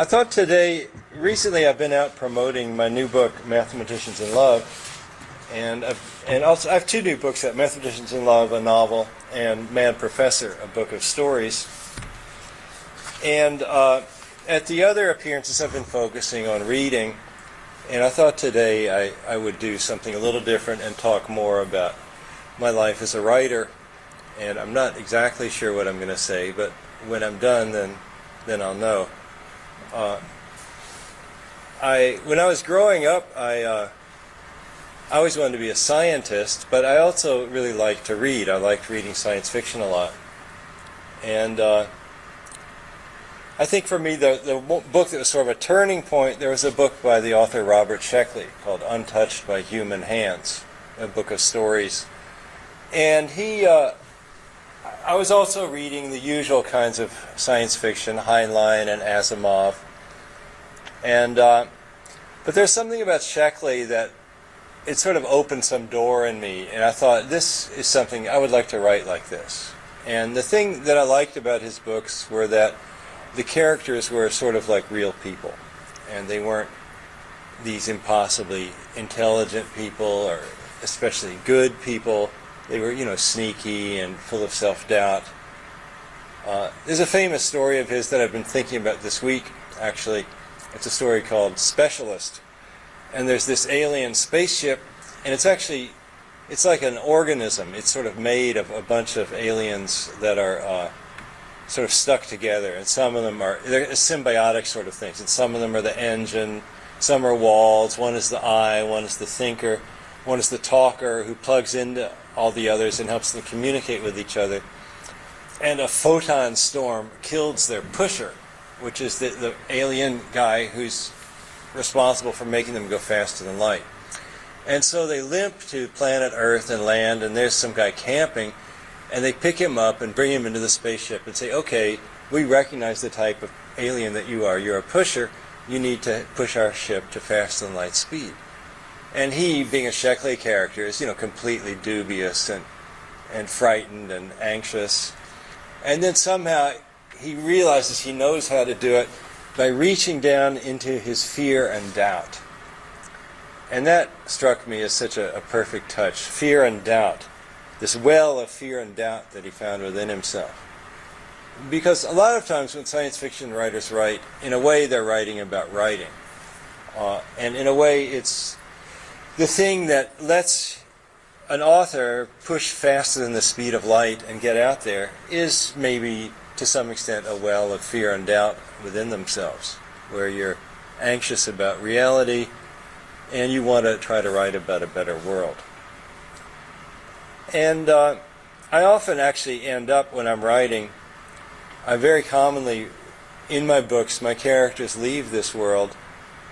I thought today, recently I've been out promoting my new book, Mathematicians in Love, and also I have two new books out, Mathematicians in Love, a novel, and Man Professor, a book of stories. And at the other appearances I've been focusing on reading, and I thought today I would do something a little different and talk more about my life as a writer. And I'm not exactly sure what I'm going to say, but when I'm done, then I'll know. When I was growing up, I always wanted to be a scientist, but I also really liked to read. I liked reading science fiction a lot. And I think for me, the book that was sort of a turning point, there was a book by the author Robert Sheckley called Untouched by Human Hands, a book of stories. And I was also reading the usual kinds of science fiction, Heinlein and Asimov. And but there's something about Sheckley that it sort of opened some door in me, and I thought, this is something I would like to write like this. And the thing that I liked about his books were that the characters were sort of like real people, and they weren't these impossibly intelligent people, or especially good people. They were, sneaky and full of self-doubt. There's a famous story of his that I've been thinking about this week, actually. It's a story called Specialist. And there's this alien spaceship, and it's like an organism. It's sort of made of a bunch of aliens that are sort of stuck together. And some of them they're symbiotic sort of things. And some of them are the engine, some are walls. One is the eye, one is the thinker, one is the talker who plugs into all the others and helps them communicate with each other. And a photon storm kills their pusher, which is the alien guy who's responsible for making them go faster than light. And so they limp to planet Earth and land, and there's some guy camping, and they pick him up and bring him into the spaceship and say, okay, we recognize the type of alien that you are. You're a pusher. You need to push our ship to faster than light speed. And he, being a Sheckley character, is completely dubious and frightened and anxious. And then somehow he realizes he knows how to do it by reaching down into his fear and doubt. And that struck me as such a perfect touch. Fear and doubt. This well of fear and doubt that he found within himself. Because a lot of times when science fiction writers write, in a way they're writing about writing. And in a way it's the thing that lets an author push faster than the speed of light and get out there is maybe to some extent a well of fear and doubt within themselves, where you're anxious about reality and you want to try to write about a better world. And I often actually end up, when I'm writing, I very commonly, in my books, my characters leave this world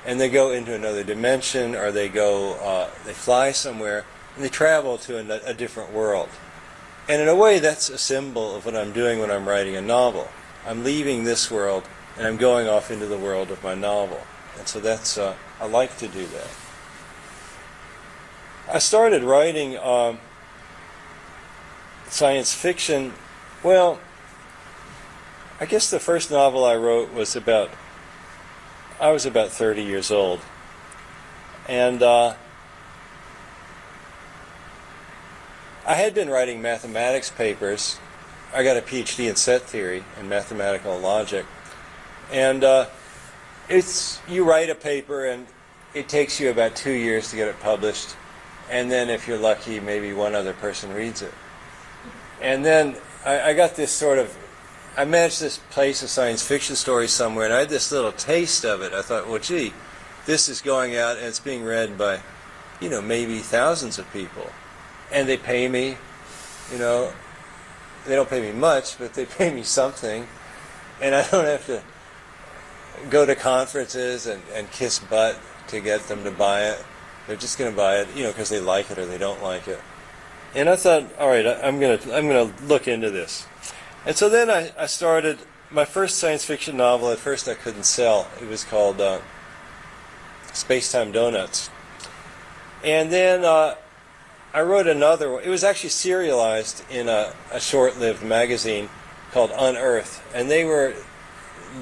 and they go into another dimension, or they fly somewhere, and they travel to a different world. And in a way, that's a symbol of what I'm doing when I'm writing a novel. I'm leaving this world, and I'm going off into the world of my novel. And so that's, I like to do that. I started writing science fiction, well, I guess the first novel I wrote was I was about 30 years old. And I had been writing mathematics papers. I got a PhD in set theory and mathematical logic. And you write a paper and it takes you about 2 years to get it published. And then if you're lucky, maybe one other person reads it. And then I got this I managed this place of science fiction stories somewhere, and I had this little taste of it. I thought, well, gee, this is going out and it's being read by, maybe thousands of people. And they pay me, they don't pay me much, but they pay me something. And I don't have to go to conferences and kiss butt to get them to buy it. They're just going to buy it, because they like it or they don't like it. And I thought, all right, I'm going to look into this. And so then I started my first science fiction novel. At first I couldn't sell. It was called Space-Time Donuts. And then I wrote another one. It was actually serialized in a short-lived magazine called Unearthed. And they were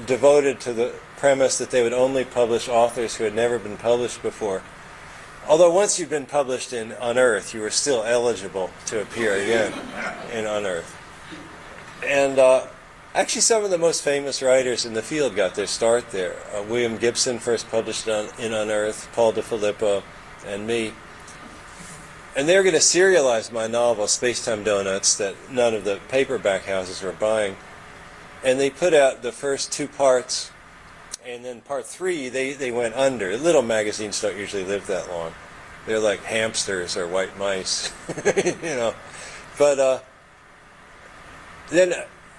devoted to premise that they would only publish authors who had never been published before. Although once you'd been published in Unearth, you were still eligible to appear again in Unearth. And actually some of the most famous writers in the field got their start there. William Gibson first published in Unearth, Paul DeFilippo, and me. And they were going to serialize my novel, Spacetime Donuts, that none of the paperback houses were buying. And they put out the first 2 parts, and then part 3, they went under. Little magazines don't usually live that long. They're like hamsters or white mice, you know. But then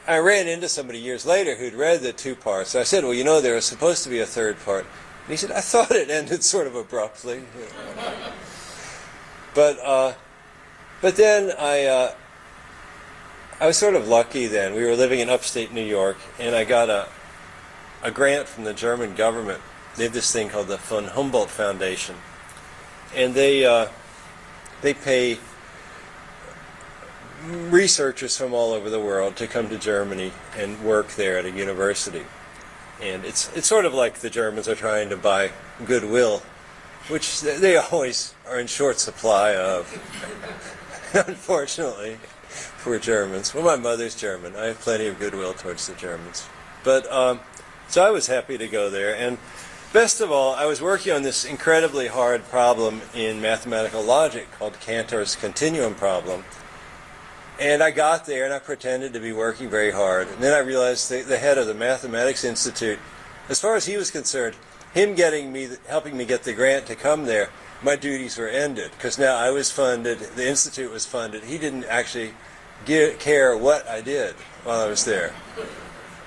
I ran into somebody years later who'd read the 2 parts. I said, well, you know, there was supposed to be a 3rd part. And he said, I thought it ended sort of abruptly. But then I was sort of lucky then. We were living in upstate New York, and I got a grant from the German government. They have this thing called the von Humboldt Foundation. And they pay researchers from all over the world to come to Germany and work there at a university. And it's sort of like the Germans are trying to buy goodwill, which they always are in short supply of, unfortunately, for Germans. Well, my mother's German. I have plenty of goodwill towards the Germans. But, so I was happy to go there. And best of all, I was working on this incredibly hard problem in mathematical logic called Cantor's continuum problem. And I got there and I pretended to be working very hard. And then I realized the head of the Mathematics Institute, as far as he was concerned, him helping me get the grant to come there, my duties were ended. Because now I was funded, the Institute was funded. He didn't actually care what I did while I was there.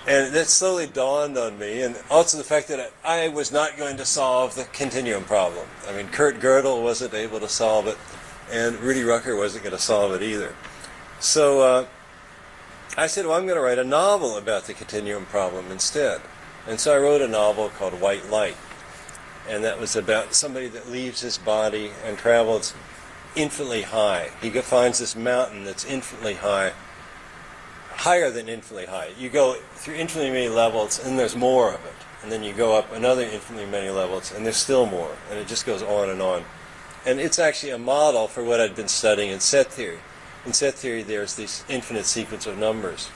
And that slowly dawned on me, and also the fact that I was not going to solve the continuum problem. I mean, Kurt Gödel wasn't able to solve it, and Rudy Rucker wasn't going to solve it either. So I said, well, I'm going to write a novel about the continuum problem instead. And so I wrote a novel called White Light. And that was about somebody that leaves his body and travels infinitely high. He finds this mountain that's infinitely high, higher than infinitely high. You go through infinitely many levels, and there's more of it. And then you go up another infinitely many levels, and there's still more. And it just goes on and on. And it's actually a model for what I'd been studying in set theory. In set theory, there's this infinite sequence of numbers.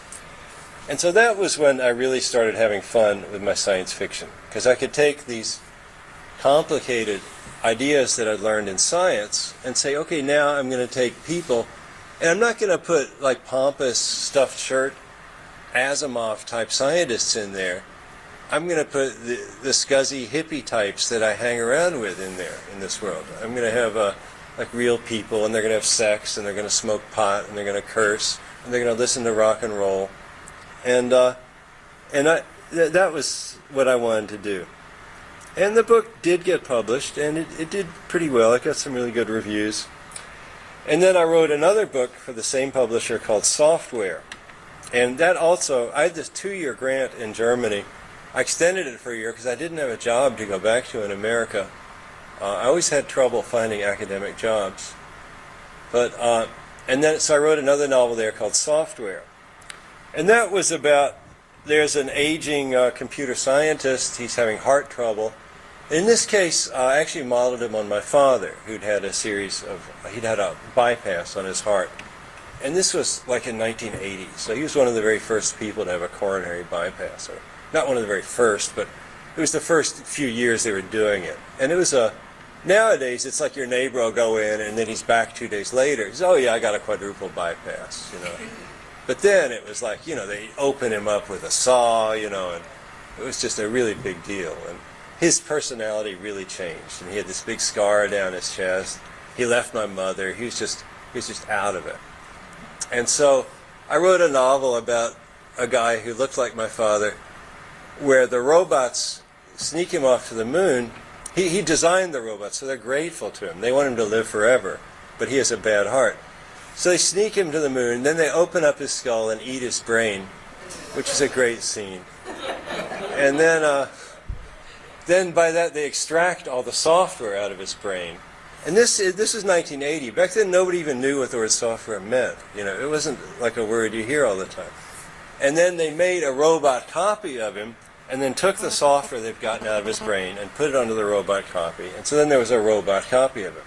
And so that was when I really started having fun with my science fiction, because I could take these complicated ideas that I'd learned in science and say, okay, now I'm going to take people, and I'm not going to put like pompous stuffed shirt Asimov type scientists in there. I'm going to put the scuzzy hippie types that I hang around with in there in this world. I'm going to have like real people, and they're going to have sex, and they're going to smoke pot, and they're going to curse, and they're going to listen to rock and roll. And that was what I wanted to do. And the book did get published, and it did pretty well. It got some really good reviews. And then I wrote another book for the same publisher called Software. And that also, I had this 2-year grant in Germany. I extended it for a year because I didn't have a job to go back to in America. I always had trouble finding academic jobs. So I wrote another novel there called Software. And that was about, there's an aging computer scientist, he's having heart trouble. In this case, I actually modeled him on my father, who'd had he'd had a bypass on his heart. And this was like in 1980, so he was one of the very first people to have a coronary bypass. Or not one of the very first, but it was the first few years they were doing it. And it was nowadays it's like your neighbor will go in and then he's back 2 days later. He says, oh yeah, I got a quadruple bypass, you know. But then it was like, you know, they open him up with a saw, you know, and it was just a really big deal. And his personality really changed. And he had this big scar down his chest. He left my mother. He was just out of it. And so I wrote a novel about a guy who looked like my father, where the robots sneak him off to the moon. He designed the robots, so they're grateful to him. They want him to live forever, but he has a bad heart. So they sneak him to the moon, then they open up his skull and eat his brain, which is a great scene. And then by that they extract all the software out of his brain. And this is 1980. Back then nobody even knew what the word software meant. You know, it wasn't like a word you hear all the time. And then they made a robot copy of him, and then took the software they've gotten out of his brain and put it onto the robot copy. And so then there was a robot copy of it.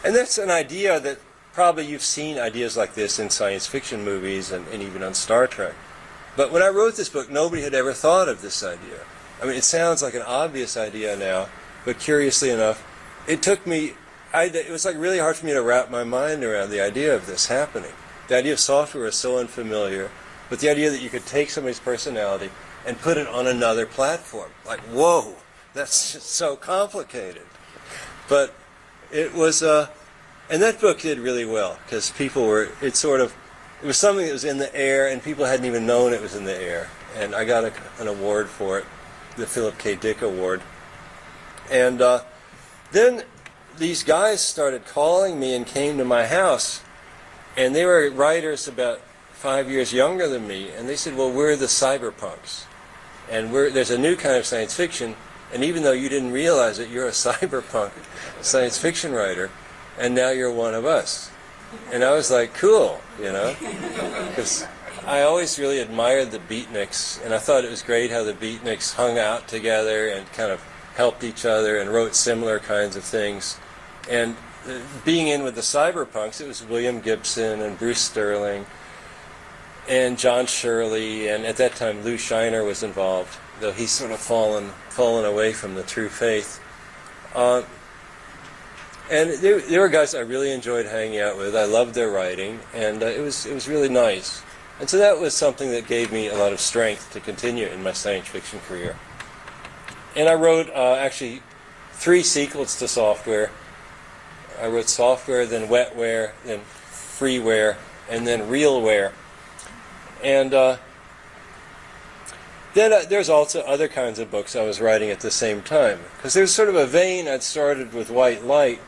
And that's an idea that probably you've seen ideas like this in science fiction movies and even on Star Trek. But when I wrote this book, nobody had ever thought of this idea. I mean, it sounds like an obvious idea now, but curiously enough, it took me, it was like really hard for me to wrap my mind around the idea of this happening. The idea of software is so unfamiliar, but the idea that you could take somebody's personality and put it on another platform. Like, whoa, that's just so complicated. But it was, and that book did really well, because people were, it was something that was in the air, and people hadn't even known it was in the air. And I got an award for it, the Philip K. Dick Award. And then these guys started calling me and came to my house, and they were writers about 5 years younger than me, and they said, well, we're the cyberpunks, and there's a new kind of science fiction, and even though you didn't realize it, you're a cyberpunk science fiction writer, and now you're one of us. And I was like, cool, you know, because I always really admired the beatniks, and I thought it was great how the beatniks hung out together and kind of helped each other and wrote similar kinds of things. And being in with the cyberpunks, it was William Gibson and Bruce Sterling and John Shirley, and at that time Lou Shiner was involved, though he's sort of fallen away from the true faith. And they were guys I really enjoyed hanging out with. I loved their writing, and it was really nice. And so that was something that gave me a lot of strength to continue in my science fiction career. And I wrote actually 3 sequels to Software. I wrote Software, then Wetware, then Freeware, and then Realware. And then there's also other kinds of books I was writing at the same time. Because there's sort of a vein. I'd started with White Light,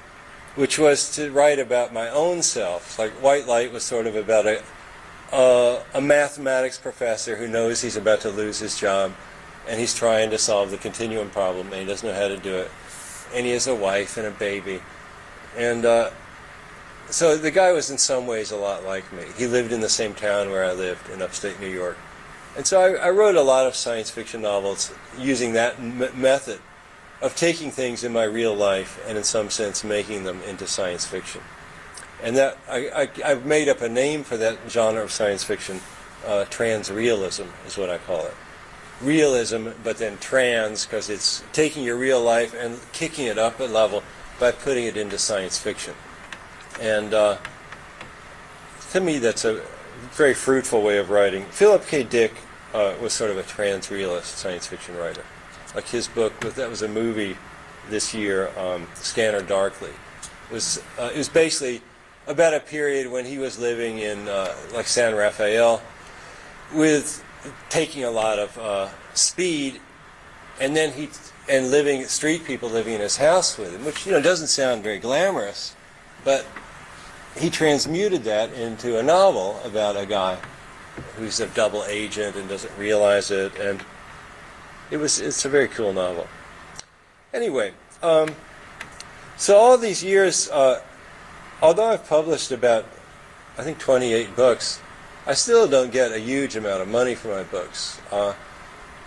which was to write about my own self. Like White Light was sort of about a mathematics professor who knows he's about to lose his job, and he's trying to solve the continuum problem, and he doesn't know how to do it. And he has a wife and a baby. And so the guy was in some ways a lot like me. He lived in the same town where I lived in upstate New York. And so I wrote a lot of science fiction novels using that method of taking things in my real life and in some sense making them into science fiction. And that I've made up a name for that genre of science fiction. Transrealism is what I call it. Realism, but then trans, because it's taking your real life and kicking it up a level by putting it into science fiction. And to me, that's a very fruitful way of writing. Philip K. Dick was sort of a transrealist science fiction writer. Like his book, that was a movie this year, Scanner Darkly. It was basically about a period when he was living in like San Rafael, with taking a lot of speed, and then street people living in his house with him, which doesn't sound very glamorous, but he transmuted that into a novel about a guy who's a double agent and doesn't realize it, and it's a very cool novel. Anyway, so all these years, although I've published about, I think, 28 books, I still don't get a huge amount of money for my books.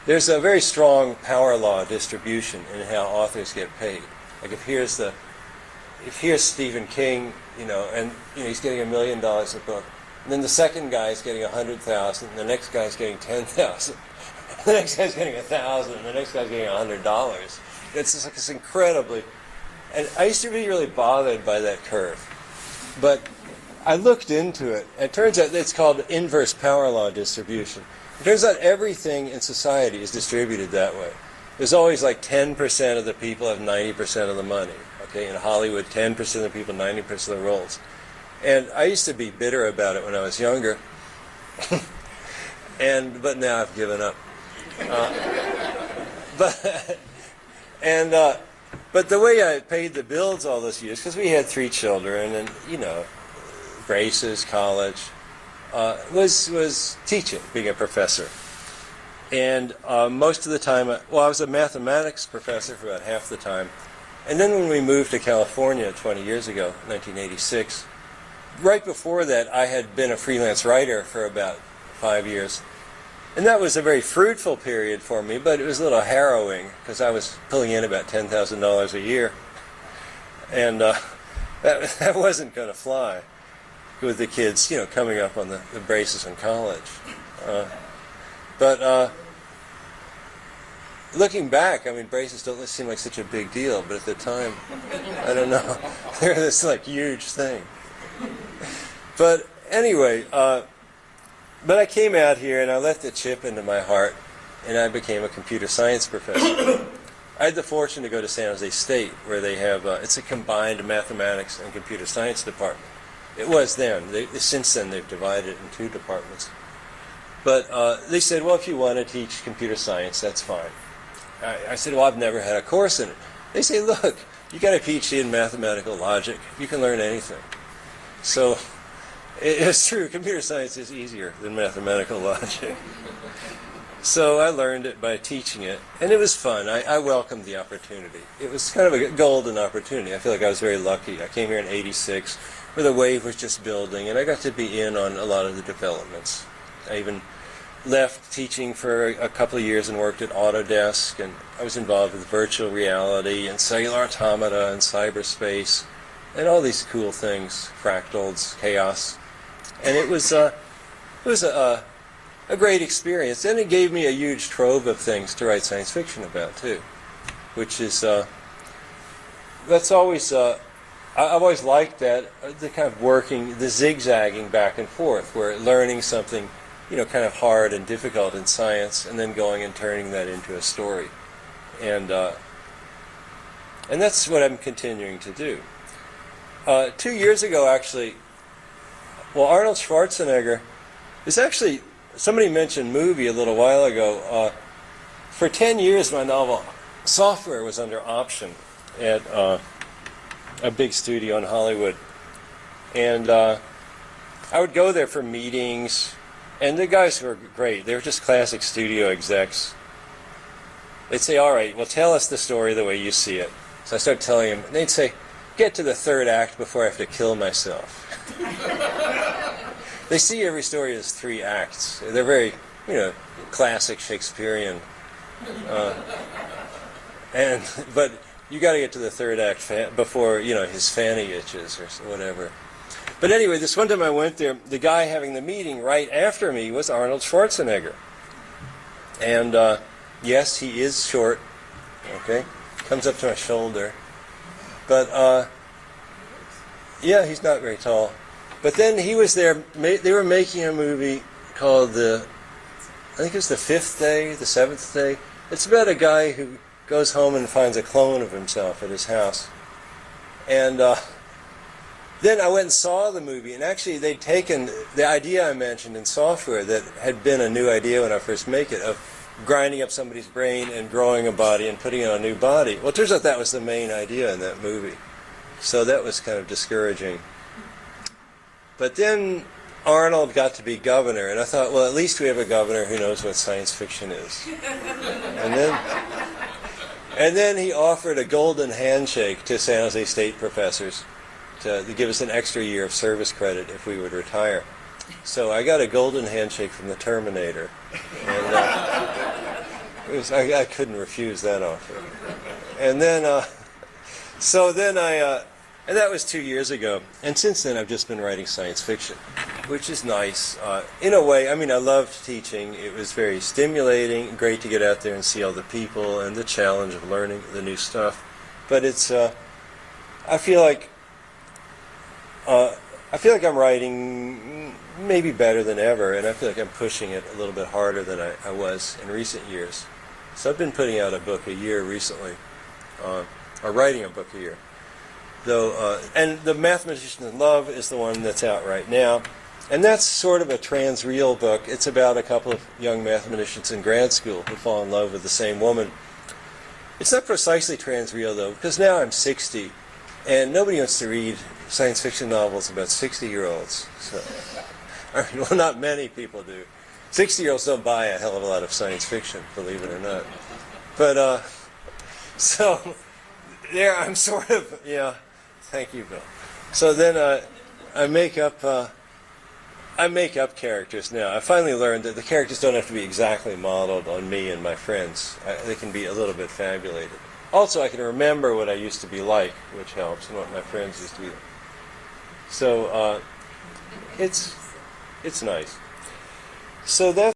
There's a very strong power law distribution in how authors get paid. Like if here's Stephen King, and he's getting $1 million a book, and then the second guy is getting 100,000, and the next guy's getting 10,000, the next guy's getting 1,000, and the next guy's getting $100. It's just like this incredibly, and I used to be really bothered by that curve, but I looked into it, and it turns out it's called inverse power law distribution. It turns out everything in society is distributed that way. There's always like 10% of the people have 90% of the money. Okay, in Hollywood, 10% of the people, 90% of the roles. And I used to be bitter about it when I was younger, but now I've given up. But the way I paid the bills all those years, because we had 3 children, and braces, college, was teaching, being a professor. And most of the time, I was a mathematics professor for about half the time. And then when we moved to California 20 years ago, 1986, right before that I had been a freelance writer for about 5 years. And that was a very fruitful period for me, but it was a little harrowing because I was pulling in about $10,000 a year. And that wasn't going to fly with the kids, coming up on the braces in college. But looking back, braces don't seem like such a big deal, but at the time, I don't know, they're this huge thing. But anyway, but I came out here and I let the chip into my heart, and I became a computer science professor. I had the fortune to go to San Jose State, where they have, it's a combined mathematics and computer science department. It was then. Since then, they've divided it in 2 departments. But they said, well, if you want to teach computer science, that's fine. I said, well, I've never had a course in it. They say, look, you got a PhD in mathematical logic. You can learn anything. So it's true. Computer science is easier than mathematical logic. So I learned it by teaching it, and it was fun. I welcomed the opportunity. It was kind of a golden opportunity. I feel like I was very lucky. I came here in '86, where the wave was just building, and I got to be in on a lot of the developments. I even left teaching for a couple of years and worked at Autodesk, and I was involved with virtual reality and cellular automata and cyberspace and all these cool things, fractals, chaos. And it was a great experience, and it gave me a huge trove of things to write science fiction about too, which is that's always I've always liked that, the kind of working, the zigzagging back and forth, where learning something kind of hard and difficult in science, and then going and turning that into a story, and that's what I'm continuing to do. 2 years ago, actually, well, Arnold Schwarzenegger is actually. Somebody mentioned movie a little while ago. For 10 years, my novel Software was under option at a big studio in Hollywood. And I would go there for meetings, and the guys were great. They were just classic studio execs. They'd say, all right, well, tell us the story the way you see it. So I started telling them, and they'd say, get to the 3rd act before I have to kill myself. They see every story as 3 acts. They're very, classic Shakespearean. But you got to get to the 3rd act before, his fanny itches or whatever. But anyway, this one time I went there, the guy having the meeting right after me was Arnold Schwarzenegger. And yes, he is short. Okay, comes up to my shoulder. But yeah, he's not very tall. But then he was there. They were making a movie called I think it was The Fifth Day, The Seventh Day. It's about a guy who goes home and finds a clone of himself at his house. And then I went and saw the movie, and actually they'd taken the idea I mentioned in Software that had been a new idea when I first made it, of grinding up somebody's brain and growing a body and putting on a new body. Well, it turns out that was the main idea in that movie. So that was kind of discouraging. But then Arnold got to be governor, and I thought, well, at least we have a governor who knows what science fiction is. And then he offered a golden handshake to San Jose State professors to give us an extra year of service credit if we would retire. So I got a golden handshake from the Terminator, and I couldn't refuse that offer. And then, and that was 2 years ago. And since then, I've just been writing science fiction, which is nice. In a way, I loved teaching. It was very stimulating, great to get out there and see all the people and the challenge of learning the new stuff. But it's, I feel like I'm writing maybe better than ever, and I feel like I'm pushing it a little bit harder than I was in recent years. So I've been putting out a book a year recently, or writing a book a year. Though, and The Mathematician in Love is the one that's out right now. And that's sort of a trans-real book. It's about a couple of young mathematicians in grad school who fall in love with the same woman. It's not precisely trans-real, though, because now I'm 60, and nobody wants to read science fiction novels about 60-year-olds. So, well, not many people do. 60-year-olds don't buy a hell of a lot of science fiction, believe it or not. But, so, there I'm sort of, yeah. Thank you, Bill. So then I make up I make up characters now. I finally learned that the characters don't have to be exactly modeled on me and my friends. They can be a little bit fabulated. Also, I can remember what I used to be like, which helps, and what my friends used to be like. So it's nice. So that's